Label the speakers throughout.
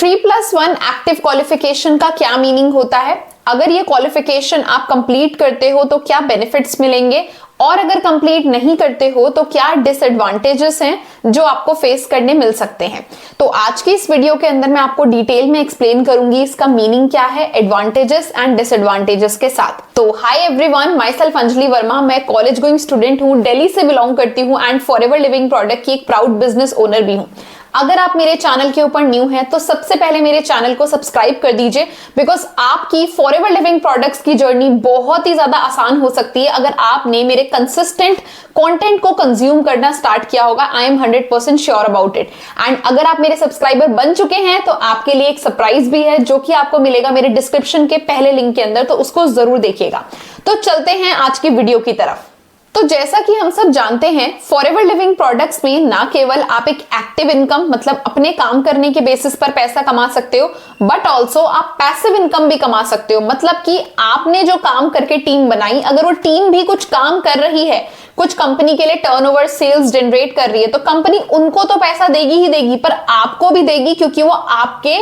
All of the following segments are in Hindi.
Speaker 1: 3+1 एक्टिव क्वालिफिकेशन का क्या मीनिंग होता है, अगर ये क्वालिफिकेशन आप कंप्लीट करते हो तो क्या बेनिफिट्स मिलेंगे, और अगर कंप्लीट नहीं करते हो तो क्या डिसएडवांटेजेस हैं जो आपको फेस करने मिल सकते हैं। तो आज की इस वीडियो के अंदर मैं आपको डिटेल में एक्सप्लेन करूंगी इसका मीनिंग क्या है, एडवांटेजेस एंड डिसएडवांटेजेस के साथ। तो hi everyone, my self Anjali Verma, मैं कॉलेज गोइंग स्टूडेंट हूँ, दिल्ली से बिलोंग करती हूँ एंड फॉरएवर लिविंग प्रोडक्ट की एक प्राउड बिजनेस ओनर भी हूँ। अगर आप मेरे चैनल के ऊपर न्यू हैं तो सबसे पहले मेरे चैनल को सब्सक्राइब कर दीजिए, बिकॉज आपकी फॉरएवर लिविंग प्रोडक्ट्स की जर्नी बहुत ही ज्यादा आसान हो सकती है अगर आपने मेरे कंसिस्टेंट कंटेंट को कंज्यूम करना स्टार्ट किया होगा। I am 100% sure about it. And अगर आप मेरे सब्सक्राइबर बन चुके हैं तो आपके लिए एक सरप्राइज भी है जो कि आपको मिलेगा मेरे डिस्क्रिप्शन के पहले लिंक के अंदर, तो उसको जरूर देखिएगा। तो चलते हैं आज की वीडियो की तरफ। तो जैसा कि हम सब जानते हैं, फॉरएवर लिविंग प्रोडक्ट्स में ना केवल आप एक एक्टिव इनकम मतलब अपने काम करने के बेसिस पर पैसा कमा सकते हो, बट ऑल्सो आप पैसिव इनकम भी कमा सकते हो। मतलब कि आपने जो काम करके टीम बनाई, अगर वो टीम भी कुछ काम कर रही है, कुछ कंपनी के लिए टर्नओवर सेल्स जनरेट कर रही है, तो कंपनी उनको तो पैसा देगी ही देगी, पर आपको भी देगी, क्योंकि वो आपके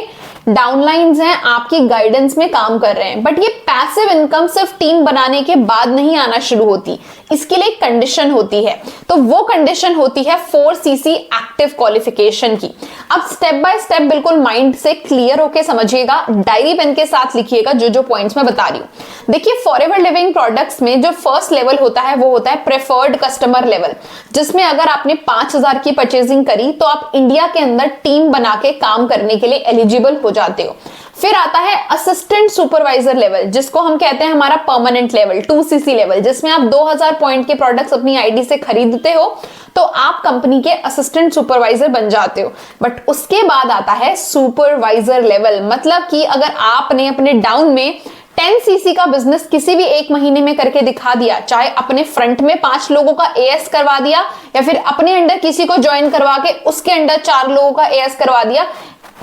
Speaker 1: डाउनलाइंस हैं, आपकी गाइडेंस में काम कर रहे हैं। बट ये पैसिव इनकम सिर्फ टीम बनाने के बाद नहीं आना शुरू होती, इसके लिए एक कंडीशन होती है। तो वो कंडीशन होती है 4cc एक्टिव क्वालिफिकेशन की। अब स्टेप बाय स्टेप बिल्कुल माइंड से क्लियर होके समझिएगा, डायरी पेन के साथ लिखिएगा जो जो पॉइंट्स मैं बता रही हूं। देखिए, फॉरएवर लिविंग प्रोडक्ट्स में जो फर्स्ट लेवल होता है वो होता है प्रेफर्ड कस्टमर लेवल, जिसमें अगर आपने 5000 की परचेजिंग करी तो आप इंडिया के अंदर टीम बना के काम करने के लिए एलिजिबल हो जाते हो। फिर आता है असिस्टेंट सुपरवाइजर लेवल, जिसको हम कहते हैं हमारा परमानेंट लेवल, 2cc लेवल, जिसमें आप 2000 पॉइंट के प्रोडक्ट्स अपनी आईडी से खरीदते हो तो आप कंपनी के असिस्टेंट सुपरवाइजर बन जाते हो। बट उसके बाद आता है सुपरवाइजर लेवल, मतलब कि अगर आपने अपने डाउन में 10cc का बिजनेस किसी भी एक महीने में करके दिखा दिया, चाहे अपने फ्रंट में 5 लोगों का एएस करवा दिया या फिर अपने अंडर किसी को ज्वाइन करवा के उसके अंडर 4 लोगों का एएस करवा दिया,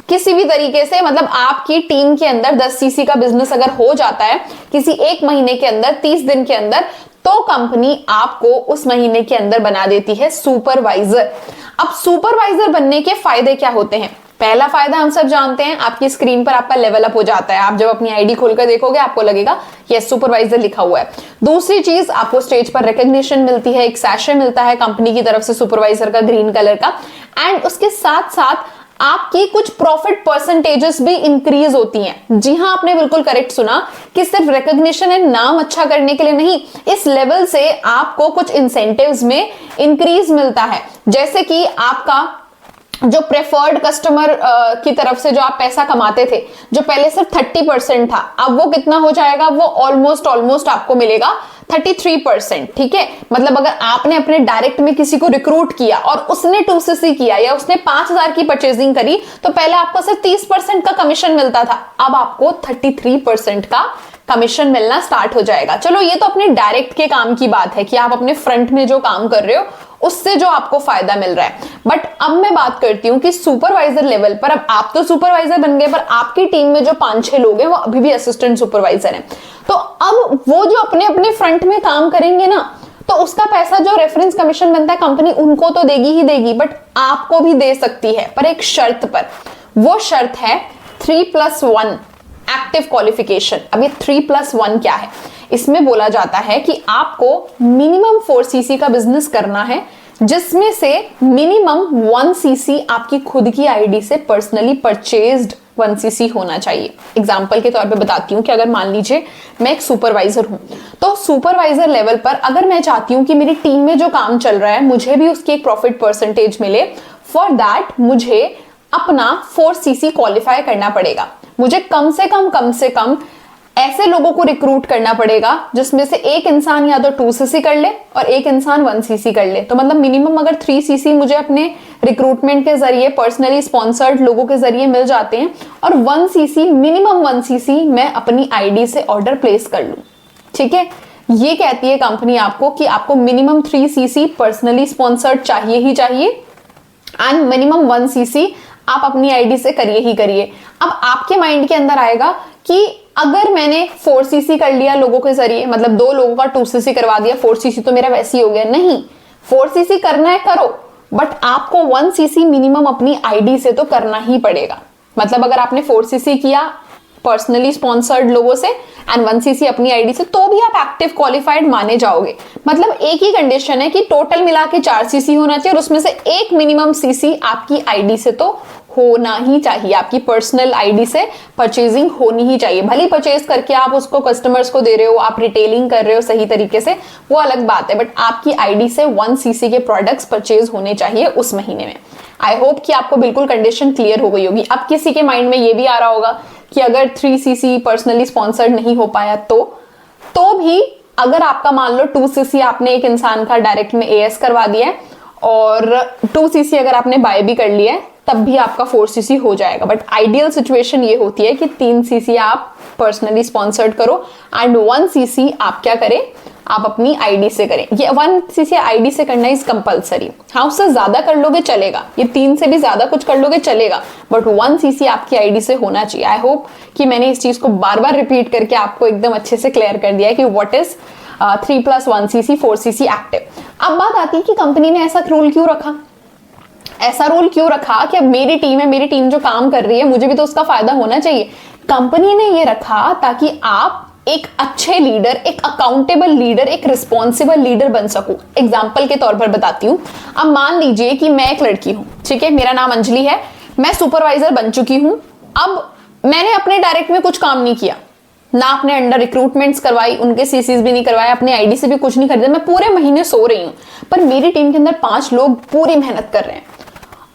Speaker 1: किसी भी तरीके से, मतलब आपकी टीम के अंदर 10cc का बिजनेस अगर हो जाता है किसी एक महीने के अंदर, 30 दिन के अंदर, तो कंपनी आपको उस महीने के अंदर बना देती है सुपरवाइजर। अब सुपरवाइजर बनने के फायदे क्या होते हैं? पहला फायदा हम सब जानते हैं, आपकी स्क्रीन पर आपका लेवल अप हो जाता है। आप जब अपनी आईडी खोलकर देखोगे आपको लगेगा यस सुपरवाइजर लिखा हुआ है। दूसरी चीज, आपको स्टेज पर रिकॉग्निशन मिलती है, एक सैशे मिलता है कंपनी की तरफ से सुपरवाइजर का, ग्रीन कलर का। एंड उसके साथ साथ आपकी कुछ प्रॉफिट परसेंटेजेस भी इंक्रीज होती हैं। जी हाँ, आपने बिल्कुल करेक्ट सुना कि सिर्फ रिकॉग्निशन एंड नाम अच्छा करने के लिए नहीं, इस लेवल से आपको कुछ इंसेंटिव्स में इंक्रीज मिलता है। जैसे कि आपका जो प्रेफर्ड कस्टमर की तरफ से जो आप पैसा कमाते थे, जो पहले सिर्फ 30% था, अब वो कितना हो जाएगा, वो ऑलमोस्ट आपको मिलेगा 33%। ठीक है, मतलब अगर आपने अपने डायरेक्ट में किसी को रिक्रूट किया और उसने 2cc किया या उसने 5000 की परचेजिंग करी, तो पहले आपको सिर्फ 30% का कमीशन मिलता था, अब आपको 33% का कमीशन मिलना स्टार्ट हो जाएगा। चलो, ये तो अपने डायरेक्ट के काम की बात है कि आप अपने फ्रंट में जो काम कर रहे हो उससे जो आपको फायदा मिल रहा है। बट अब मैं बात करती हूँ कि सुपरवाइजर लेवल पर, अब आप तो सुपरवाइजर बन गए, पर आपकी टीम में जो 5-6 लोग हैं वो अभी भी असिस्टेंट सुपरवाइजर हैं। तो अब वो जो अपने अपने फ्रंट में काम करेंगे ना, तो उसका पैसा जो रेफरेंस कमीशन बनता है कंपनी उनको तो देगी ही देगी, बट आपको भी दे सकती है, पर एक शर्त पर। वो शर्त है 3+1 एक्टिव क्वालिफिकेशन। अब ये 3+1 क्या है? इसमें बोला जाता है कि आपको मिनिमम 4cc का बिजनेस करना है, जिसमें से मिनिमम 1cc आपकी खुद की आईडी से पर्सनली परचेज्ड 1cc होना चाहिए। एग्जाम्पल के तौर पे बताती हूँ कि अगर मान लीजिए मैं एक सुपरवाइजर हूँ, तो सुपरवाइजर लेवल पर अगर मैं चाहती हूँ कि मेरी टीम में जो काम चल रहा है मुझे भी उसकी एक प्रॉफिट परसेंटेज मिले, फॉर दैट मुझे अपना 4cc क्वालिफाई करना पड़ेगा। मुझे कम से कम ऐसे लोगों को रिक्रूट करना पड़ेगा जिसमें से एक इंसान या तो 2cc कर ले और एक इंसान 1cc कर ले। तो मतलब मिनिमम अगर 3cc मुझे अपने रिक्रूटमेंट के जरिए, पर्सनली स्पॉन्सर्ड लोगों के जरिए मिल जाते हैं, और 1cc, मिनिमम 1cc मैं अपनी आईडी से ऑर्डर प्लेस कर लूं। ठीक है, ये कहती है कंपनी आपको कि आपको मिनिमम 3cc पर्सनली स्पॉन्सर्ड चाहिए ही चाहिए, एंड मिनिमम 1cc आप अपनी आईडी से करिए ही करिए। अब आपके माइंड के अंदर आएगा कि अगर मैंने 4cc कर लिया लोगों के जरिए, मतलब 2 लोगों का 2cc करवा दिया, 4cc तो मेरा वैसे ही हो गया। नहीं, 4cc करना है करो, बट आपको 1cc मिनिमम अपनी आईडी से तो करना ही पड़ेगा। मतलब अगर आपने 4cc किया पर्सनली स्पॉन्सर्ड लोगों से एंड 1cc अपनी आईडी से, तो भी आप एक्टिव क्वालिफाइड माने जाओगे। मतलब एक ही कंडीशन है कि टोटल मिला के 4cc होना चाहिए और उसमें से एक मिनिमम cc आपकी आईडी से तो होना ही चाहिए, आपकी पर्सनल आईडी से परचेजिंग होनी ही चाहिए। भले परचेज करके आप उसको कस्टमर्स को दे रहे हो, आप रिटेलिंग कर रहे हो सही तरीके से, वो अलग बात है, बट आपकी आईडी से 1cc के प्रोडक्ट्स परचेज होने चाहिए उस महीने में। आई होप कि आपको बिल्कुल कंडीशन क्लियर हो गई होगी। अब किसी के माइंड में ये भी आ रहा होगा कि अगर 3cc पर्सनली स्पॉन्सर्ड नहीं हो पाया तो भी अगर आपका मान लो 2cc आपने एक इंसान का डायरेक्ट में एएस करवा दिया है और 2cc अगर आपने बाय भी कर लिया है, तब भी आपका 4cc हो जाएगा। बट आइडियल सिचुएशन ये होती है कि 3cc आप पर्सनली स्पॉन्सर्ड करो एंड 1cc आप क्या करें, आप अपनी आईडी से करें। ये 1cc आईडी से करना इज कंपलसरी। हाँ, उससे ज्यादा कर लोगे चलेगा, ये 3 से भी ज्यादा कुछ कर लोगे चलेगा, बट 1cc आपकी आईडी से होना चाहिए। आई होप कि मैंने इस चीज को बार बार रिपीट करके आपको एकदम अच्छे से क्लियर कर दिया है कि what is 3+1cc 4cc active. अब बात आती है कि कंपनी ने ऐसा रूल क्यों रखा। ऐसा रूल क्यों रखा कि अब मेरी टीम है, मेरी टीम जो काम कर रही है, मुझे भी तो उसका फायदा होना चाहिए। कंपनी ने ये रखा ताकि आप एक अच्छे लीडर, एक अकाउंटेबल लीडर, एक रिस्पॉन्सिबल लीडर बन सको। एग्जाम्पल के तौर पर बताती हूँ। अब मान लीजिए कि मैं एक लड़की हूँ, ठीक है, मेरा नाम अंजलि है, मैं सुपरवाइजर बन चुकी हूँ। अब मैंने अपने डायरेक्ट में कुछ काम नहीं किया, ना अपने अंडर रिक्रूटमेंट्स करवाई, उनके सीसीज भी नहीं करवाए, अपनी आईडी से भी कुछ नहीं खरीदा, मैं पूरे महीने सो रही हूँ, पर मेरी टीम के अंदर 5 लोग पूरी मेहनत कर रहे हैं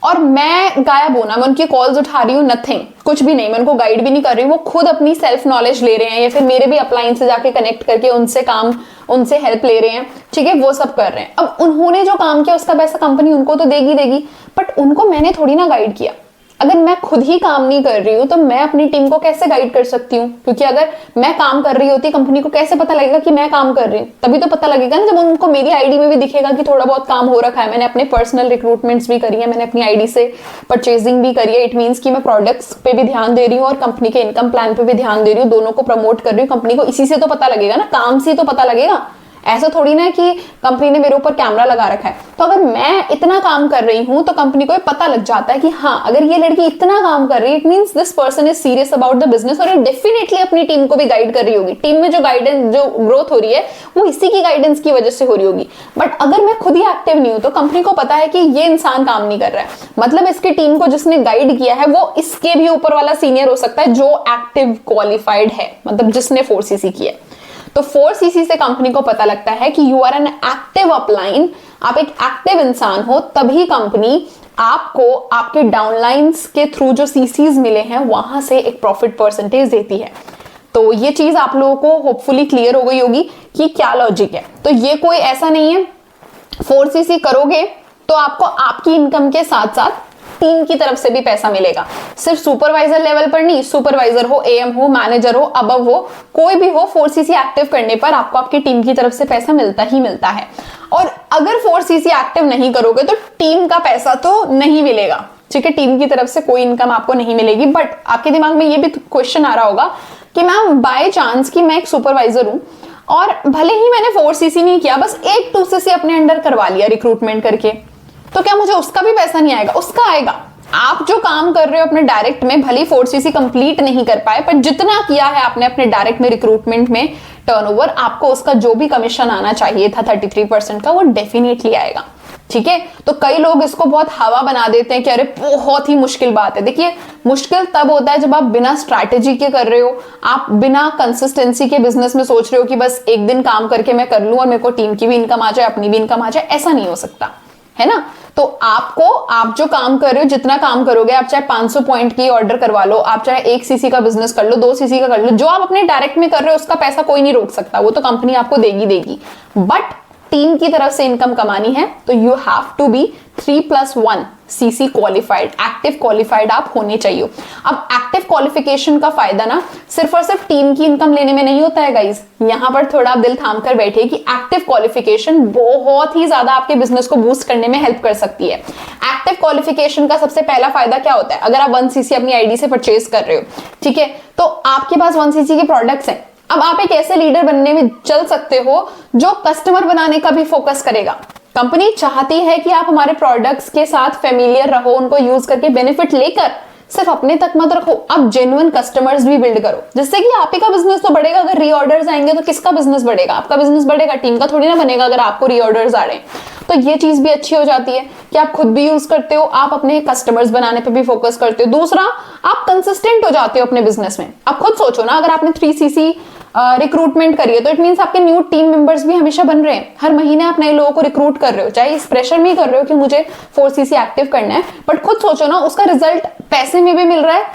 Speaker 1: और मैं गायब होना, मैं उनकी कॉल्स उठा रही हूँ, नथिंग, कुछ भी नहीं, मैं उनको गाइड भी नहीं कर रही हूँ, वो खुद अपनी सेल्फ नॉलेज ले रहे हैं या फिर मेरे भी अपलाइन से जाके कनेक्ट करके उनसे हेल्प ले रहे हैं, ठीक है, वो सब कर रहे हैं। अब उन्होंने जो काम किया उसका पैसा कंपनी उनको तो देगी, बट उनको मैंने थोड़ी ना गाइड किया। अगर मैं खुद ही काम नहीं कर रही हूँ तो मैं अपनी टीम को कैसे गाइड कर सकती हूँ? क्योंकि अगर मैं काम कर रही होती, कंपनी को कैसे पता लगेगा कि मैं काम कर रही हूँ? तभी तो पता लगेगा ना जब उनको मेरी आईडी में भी दिखेगा कि थोड़ा बहुत काम हो रखा है, मैंने अपने पर्सनल रिक्रूटमेंट्स भी करी है, मैंने अपनी आईडी से परचेजिंग भी करी है। इट मीन्स कि मैं प्रोडक्ट्स पे भी ध्यान दे रही हूँ और कंपनी के इनकम प्लान पे भी ध्यान दे रही हूँ, दोनों को प्रमोट कर रही हूँ। कंपनी को इसी से तो पता लगेगा ना, काम से तो पता लगेगा। ऐसा थोड़ी ना कि कंपनी ने मेरे ऊपर कैमरा लगा रखा है। तो अगर मैं इतना काम कर रही हूं तो कंपनी को पता लग जाता है कि हाँ, अगर ये लड़की इतना काम कर रही है, it means this person is serious about the business और ये डेफिनेटली अपनी टीम को भी गाइड कर रही होगी। टीम में जो गाइडेंस, जो ग्रोथ हो रही है वो इसी की गाइडेंस की वजह से हो रही होगी। बट अगर मैं खुद ही एक्टिव नहीं हूं तो कंपनी को पता है कि ये इंसान काम नहीं कर रहा है, मतलब इसकी टीम को जिसने गाइड किया है वो इसके भी ऊपर वाला सीनियर हो सकता है जो एक्टिव क्वालिफाइड है, मतलब जिसने 4cc किया है। तो 4cc से कंपनी को पता लगता है कि you are an active upline, आप एक एक्टिव इंसान हो, तभी कंपनी आपको आपके डाउनलाइंस के थ्रू जो सीसीज मिले हैं वहां से एक प्रॉफिट परसेंटेज देती है। तो ये चीज आप लोगों को होपफुली क्लियर हो गई होगी कि क्या लॉजिक है। तो ये कोई ऐसा नहीं है 4cc करोगे तो आपको आपकी इनकम के साथ साथ टीम की तरफ से भी पैसा मिलेगा। सिर्फ सुपरवाइजर लेवल पर नहीं, सुपरवाइजर हो, एएम हो, मैनेजर हो, अबव हो, कोई भी हो, 4cc एक्टिव करने पर आपको आपकी टीम की तरफ से पैसा मिलता ही मिलता है। और अगर 4cc एक्टिव नहीं करोगे तो टीम का पैसा तो नहीं मिलेगा, ठीक है, टीम की तरफ से कोई इनकम आपको नहीं मिलेगी। बट आपके दिमाग में ये भी क्वेश्चन आ रहा होगा कि मैम बाय चांस कि मैं एक सुपरवाइजर हूं और भले ही मैंने 4cc नहीं किया, बस एक 2cc अपने अंडर करवा लिया रिक्रूटमेंट करके, तो क्या मुझे उसका भी पैसा नहीं आएगा? उसका आएगा। आप जो काम कर रहे हो अपने डायरेक्ट में, भले 4cc कंप्लीट नहीं कर पाए, पर जितना किया है आपने अपने डायरेक्ट में रिक्रूटमेंट में टर्नओवर, आपको उसका जो भी कमीशन आना चाहिए था 33% का, वो डेफिनेटली आएगा, ठीक है। तो कई लोग इसको बहुत हवा बना देते हैं कि अरे बहुत ही मुश्किल बात है। देखिए, मुश्किल तब होता है जब आप बिना स्ट्रैटेजी के कर रहे हो, आप बिना कंसिस्टेंसी के बिजनेस में सोच रहे हो कि बस एक दिन काम करके मैं कर लूं और मेरे को टीम की भी इनकम आ जाए, अपनी भी इनकम आ जाए। ऐसा नहीं हो सकता, है ना। तो आपको, आप जो काम कर रहे हो, जितना काम करोगे, आप चाहे 500 पॉइंट की ऑर्डर करवा लो, आप चाहे 1cc का बिजनेस कर लो, 2cc का कर लो, जो आप अपने डायरेक्ट में कर रहे हो उसका पैसा कोई नहीं रोक सकता, वो तो कंपनी आपको देगी। बट टीम की तरफ से इनकम कमानी है तो you have to be 3+1cc qualified, active qualified आप होने चाहिए। अब एक्टिव क्वालिफिकेशन का फायदा ना सिर्फ और सिर्फ टीम की इनकम लेने में नहीं होता है गाइज। यहां पर थोड़ा आप दिल थाम कर बैठिए कि एक्टिव क्वालिफिकेशन बहुत ही ज्यादा आपके बिजनेस को बूस्ट करने में हेल्प कर सकती है। एक्टिव क्वालिफिकेशन का सबसे पहला फायदा क्या होता है? अगर आप 1cc अपनी आईडी से परचेज कर रहे हो, ठीक है, तो आपके पास 1cc के प्रोडक्ट्स हैं। अब आप एक ऐसे लीडर बनने में चल सकते हो जो कस्टमर बनाने का भी फोकस करेगा। कंपनी चाहती है कि आप हमारे प्रोडक्ट्स के साथ फेमिलियर रहो, उनको यूज करके बेनिफिट लेकर सिर्फ अपने तक मत रखो, आप जेन्युइन कस्टमर्स भी बिल्ड करो, जिससे कि आप ही का बिजनेस तो बढ़ेगा। अगर रीऑर्डर्स आएंगे तो किसका बिजनेस बढ़ेगा? आपका बिजनेस बढ़ेगा, टीम का थोड़ी ना बनेगा अगर आपको रीऑर्डर्स आ रहे हैं। तो ये चीज भी अच्छी हो जाती है कि आप खुद भी यूज करते हो, आप अपने कस्टमर्स बनाने पे भी फोकस करते हो। दूसरा, आप कंसिस्टेंट हो जाते हो अपने बिजनेस में। आप खुद सोचो ना, अगर आपने 3CC रिक्रूटमेंट करिए तो इट मींस आपके न्यू टीम मेंबर्स भी हमेशा बन रहे हैं। हर महीने आप नए लोगों को रिक्रूट कर रहे हो, चाहे इस प्रेशर में ही कर रहे हो कि मुझे 4CC एक्टिव करना है, बट खुद सोचो ना, उसका रिजल्ट पैसे में भी मिल रहा है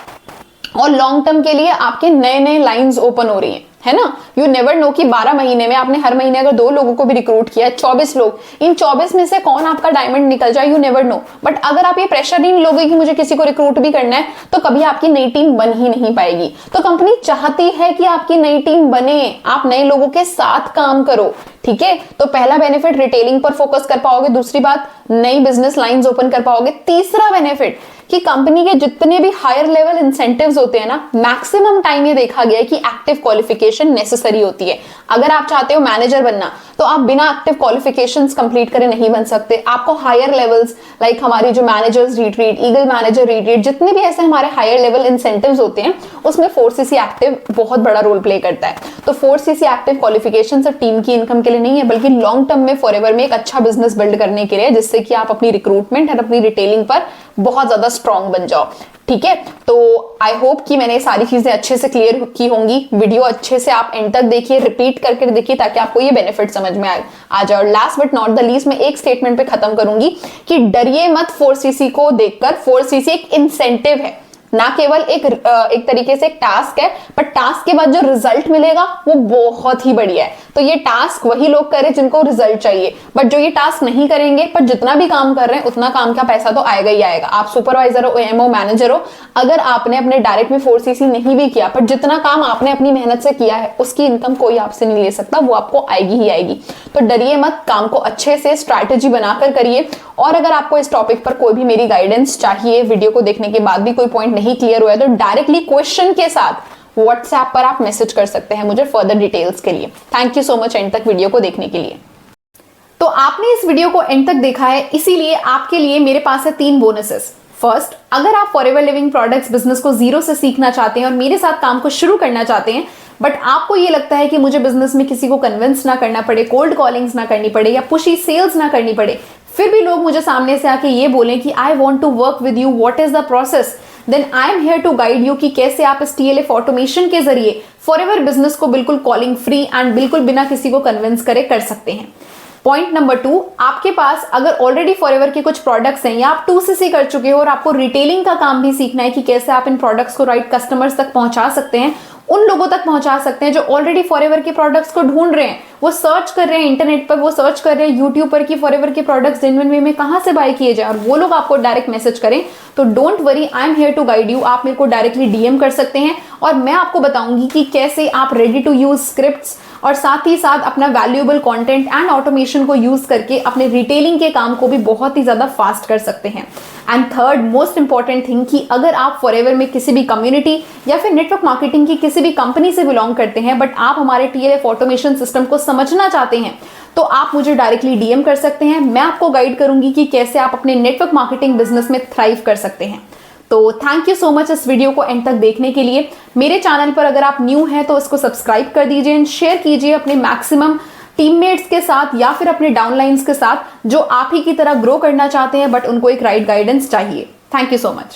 Speaker 1: और लॉन्ग टर्म के लिए आपके नए नए लाइंस ओपन हो रही हैं, है ना। यू नेवर नो कि 12 महीने में आपने हर महीने अगर 2 लोगों को भी रिक्रूट किया, 24 लोग, इन 24 में से कौन आपका डायमंड निकल जाए, यू नेवर नो। बट अगर आप ये प्रेशर नहीं लोगे कि मुझे किसी को रिक्रूट भी करना है, तो कभी आपकी नई टीम बन ही नहीं पाएगी। तो कंपनी चाहती है कि आपकी नई टीम बने, आप नए लोगों के साथ काम करो, ठीक है। तो पहला बेनिफिट, रिटेलिंग पर फोकस कर पाओगे। दूसरी बात, नई बिजनेस लाइंस ओपन कर पाओगे। तीसरा बेनिफिट कि कंपनी के जितने भी हायर लेवल इंसेंटिव्स होते हैं ना, मैक्सिमम टाइम ये देखा गया है कि एक्टिव क्वालिफिकेशन नेसेसरी होती है। अगर आप चाहते हो मैनेजर बनना, तो आप बिना एक्टिव क्वालिफिकेशंस कंप्लीट करे नहीं बन सकते। आपको हायर लेवल्स लाइक हमारी जो managers retreat, eagle manager retreat, जितने भी ऐसे हमारे हायर लेवल इंसेंटिव्स होते हैं, उसमें 4CC एक्टिव बहुत बड़ा रोल प्ले करता है। तो 4CC एक्टिव क्वालिफिकेशन सिर्फ टीम की इनकम के लिए नहीं है, बल्कि लॉन्ग टर्म में फॉरएवर में एक अच्छा बिजनेस बिल्ड करने के लिए, जिससे कि आप अपनी रिक्रूटमेंट और अपनी रिटेलिंग पर बहुत ज्यादा स्ट्रांग बन जाओ, ठीक है। तो आई होप कि मैंने सारी चीजें अच्छे से क्लियर की होंगी। वीडियो अच्छे से आप एंड तक देखिए, रिपीट करके देखिए, ताकि आपको ये बेनिफिट समझ में आ जाए। और last but not the least, मैं एक स्टेटमेंट पे खत्म करूंगी कि डरिए मत 4CC को देखकर। 4CC एक इंसेंटिव है, ना केवल एक तरीके से एक टास्क है, पर टास्क के बाद जो रिजल्ट मिलेगा वो बहुत ही बढ़िया है। तो ये टास्क वही लोग करें जिनको रिजल्ट चाहिए, बट जो ये टास्क नहीं करेंगे पर जितना भी काम कर रहे हैं उतना काम का पैसा तो आएगा ही आएगा। आप सुपरवाइजर हो, एमओ मैनेजर हो, अगर आपने अपने डायरेक्ट में 4CC नहीं भी किया, पर जितना काम आपने अपनी मेहनत से किया है उसकी इनकम कोई आपसे नहीं ले सकता, वो आपको आएगी ही आएगी। तो डरिए मत, काम को अच्छे से स्ट्रैटेजी बनाकर करिए। और अगर आपको इस टॉपिक पर कोई भी मेरी गाइडेंस चाहिए, वीडियो को देखने के बाद भी कोई पॉइंट नहीं क्लियर हुआ है, तो डायरेक्टली क्वेश्चन के साथ व्हाट्सएप पर आप मैसेज कर सकते हैं मुझे फर्दर डिटेल्स के लिए। Thank you so much and तक वीडियो को देखने के लिए। तो आपने इस वीडियो को एंड तक देखा है, इसीलिए आपके लिए मेरे पास है 3 बोनसेस। फर्स्ट, अगर आप फॉरएवर लिविंग प्रोडक्ट्स बिजनेस को जीरो से सीखना चाहते हैं और मेरे साथ काम को शुरू करना चाहते हैं, बट आपको ये लगता है कि मुझे बिजनेस में किसी को कन्विंस ना करना पड़े, कोल्ड कॉलिंग्स ना करनी पड़े या पुशी सेल्स ना करनी पड़े, फिर भी लोग मुझे सामने से आके ये बोलें कि I want to work with you, what is the process, then I am here to guide you कि कैसे आप इस TLF ऑटोमेशन के जरिए फॉरएवर बिजनेस को बिल्कुल कॉलिंग फ्री एंड बिल्कुल बिना किसी को कन्विंस करे कर सकते हैं। पॉइंट नंबर 2, आपके पास अगर ऑलरेडी फॉरएवर के कुछ प्रोडक्ट्स हैं या आप 2CC कर चुके हो और आपको रिटेलिंग का काम भी सीखना है कि कैसे आप इन प्रोडक्ट्स को राइट कस्टमर्स तक पहुंचा सकते हैं, उन लोगों तक पहुंचा सकते हैं जो ऑलरेडी फॉरएवर के प्रोडक्ट्स को ढूंढ रहे हैं, वो सर्च कर रहे हैं इंटरनेट पर, वो सर्च कर रहे हैं यूट्यूब पर कि फॉरएवर के प्रोडक्ट्स जेन्युइन वे में कहां से बाय किए जाए, और वो लोग आपको डायरेक्ट मैसेज करें, तो don't worry, I am here to guide you. आप मेरे को डायरेक्टली DM कर सकते हैं और मैं आपको बताऊंगी कि कैसे आप रेडी टू यूज स्क्रिप्ट्स और साथ ही साथ अपना वैल्यूएबल कंटेंट एंड ऑटोमेशन को यूज करके अपने रिटेलिंग के काम को भी बहुत ही ज्यादा फास्ट कर सकते हैं। And third most important thing कि अगर आप फॉरएवर में किसी भी कम्युनिटी या फिर नेटवर्क मार्केटिंग की किसी भी कंपनी से बिलोंग करते हैं, बट आप हमारे TLF ऑटोमेशन सिस्टम को समझना चाहते हैं, तो आप मुझे डायरेक्टली DM कर सकते हैं। मैं आपको गाइड करूंगी कि कैसे आप अपने नेटवर्क मार्केटिंग बिजनेस में थ्राइव कर सकते हैं। तो थैंक यू सो मच इस वीडियो को एंड तक देखने के लिए। मेरे चैनल पर अगर आप न्यू हैं तो इसको सब्सक्राइब कर दीजिए एंड शेयर कीजिए अपने मैक्सिमम टीममेट्स के साथ या फिर अपने डाउनलाइंस के साथ जो आप ही की तरह ग्रो करना चाहते हैं बट उनको एक राइट गाइडेंस चाहिए। Thank you so much.